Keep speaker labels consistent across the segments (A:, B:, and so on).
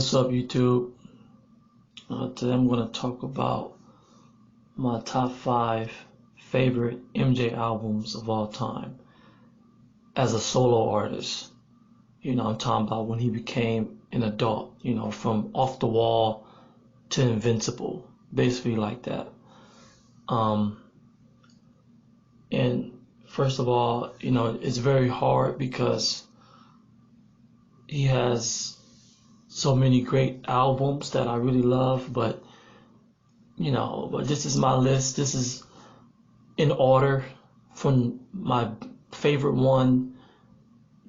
A: What's up, YouTube? Today I'm going to talk about my top 5 favorite MJ albums of all time as a solo artist. I'm talking about when he became an adult, from Off the Wall to Invincible, basically like that. And first of all, it's very hard because he has so many great albums that I really love, but this is my list. This is in order from my favorite one,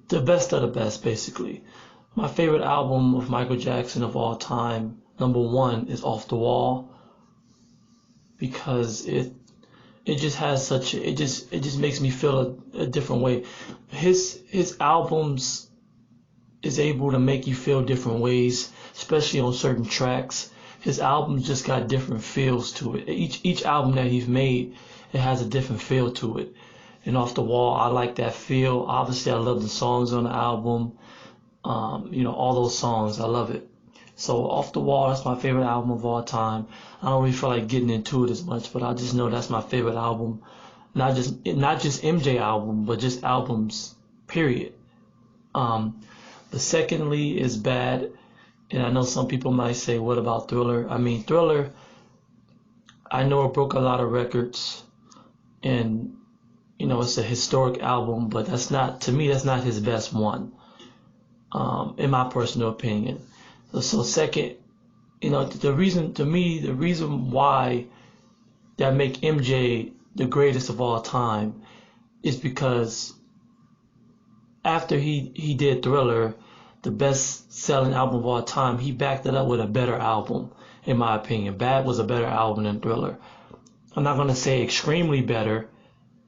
A: the best of the best, basically. My favorite album of Michael Jackson of all time, number 1, is Off the Wall, because it just has such it just makes me feel a different way. His albums is able to make you feel different ways, especially on certain tracks. His albums just got different feels to it. Each album that he's made, it has a different feel to it. And Off the Wall, I like that feel. Obviously, I love the songs on the album. All those songs, I love it. So Off the Wall, that's my favorite album of all time. I don't really feel like getting into it as much, but I just know that's my favorite album. Not just MJ album, but just albums, period. But secondly is Bad, and I know some people might say, what about Thriller? I mean, Thriller, I know it broke a lot of records, and it's a historic album, but to me, that's not his best one, in my personal opinion. So second, the reason why that make MJ the greatest of all time is because after he did Thriller, the best selling album of all time, he backed it up with a better album, in my opinion. Bad was a better album than Thriller. I'm not going to say extremely better,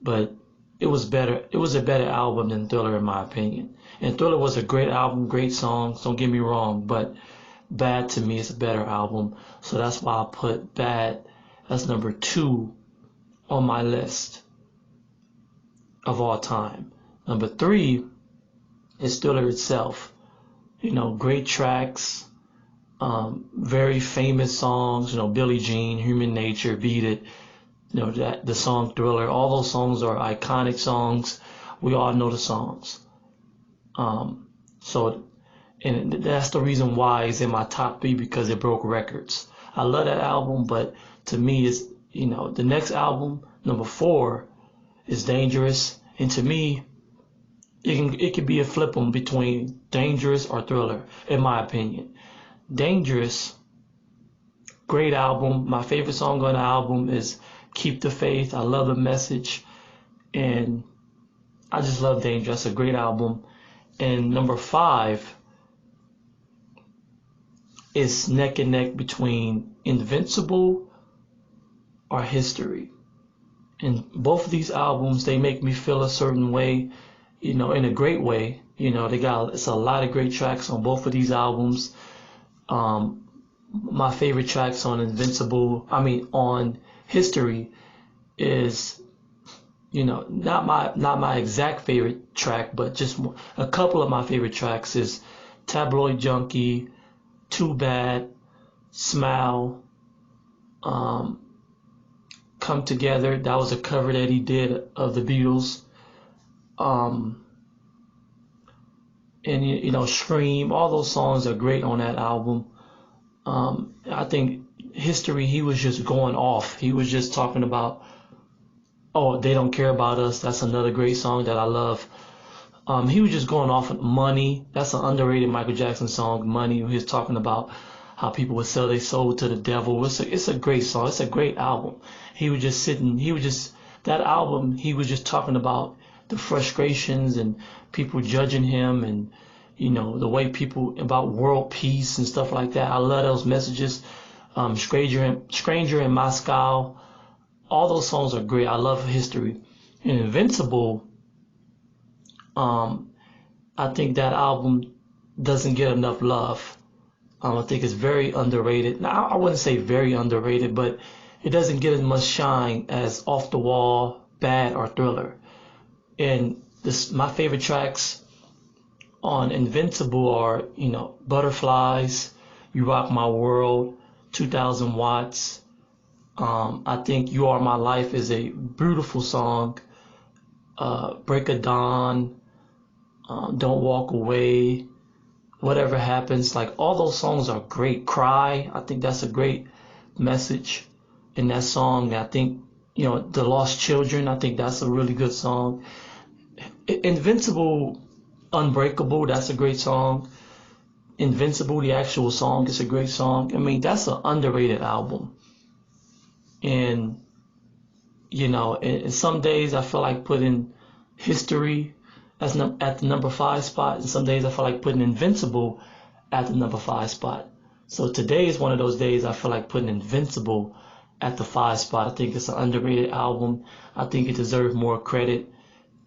A: but it was better. It was a better album than Thriller, in my opinion. And Thriller was a great album, great songs, don't get me wrong, but Bad to me is a better album. So that's why I put Bad as number 2 on my list of all time. Number 3 is Thriller itself. Great tracks, very famous songs, Billie Jean, Human Nature, Beat It, that the song Thriller, all those songs are iconic songs. We all know the songs. And that's the reason why it's in my top 3, because it broke records. I love that album, but to me, it's, the next album, number 4, is Dangerous, and to me, it could be a flip on between Dangerous or Thriller, in my opinion. Dangerous, great album. My favorite song on the album is Keep the Faith. I love the message, and I just love Dangerous. That's a great album. And number 5 is neck and neck between Invincible or History. And both of these albums, they make me feel a certain way, in a great way. It's a lot of great tracks on both of these albums. My favorite tracks on on History is, not my exact favorite track, but just a couple of my favorite tracks is Tabloid Junkie, Too Bad, Smile, Come Together. That was a cover that he did of the Beatles. And Scream. All those songs are great on that album. I think History, he was just going off. He was just talking about, oh, they don't care about us. That's another great song that I love. He was just going off on Money. That's an underrated Michael Jackson song, Money. He was talking about how people would sell their soul to the devil. It's a great song. It's a great album. That album, he was just talking about the frustrations and people judging him, and the way people, about world peace and stuff like that. I love those messages. Stranger in Moscow, all those songs are great. I love History. And Invincible, I think that album doesn't get enough love. I think it's very underrated. Now, I wouldn't say very underrated, but it doesn't get as much shine as Off the Wall, Bad, or Thriller. And my favorite tracks on Invincible are, Butterflies, You Rock My World, 2000 Watts. I think You Are My Life is a beautiful song. Break of Dawn, Don't Walk Away, Whatever Happens. Like, all those songs are great. Cry, I think that's a great message in that song. I think, The Lost Children, I think that's a really good song. Invincible, Unbreakable, that's a great song. Invincible, the actual song, is a great song. I mean, that's an underrated album. And, and some days I feel like putting History at the number 5 spot, and some days I feel like putting Invincible at the number 5 spot. So today is one of those days I feel like putting Invincible at the 5 spot. I think it's an underrated album. I think it deserves more credit.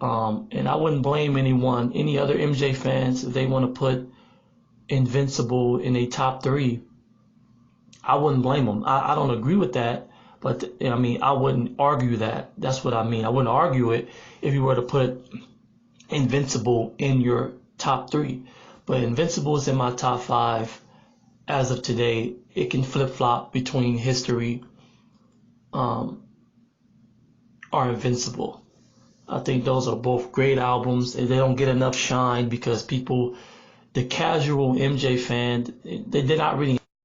A: And I wouldn't blame any other MJ fans, if they want to put Invincible in a top 3. I wouldn't blame them. I don't agree with that, but I wouldn't argue that. That's what I mean. I wouldn't argue it if you were to put Invincible in your top 3. But Invincible is in my top 5 as of today. It can flip-flop between History or Invincible. I think those are both great albums. They don't get enough shine because the casual MJ fan, they're not really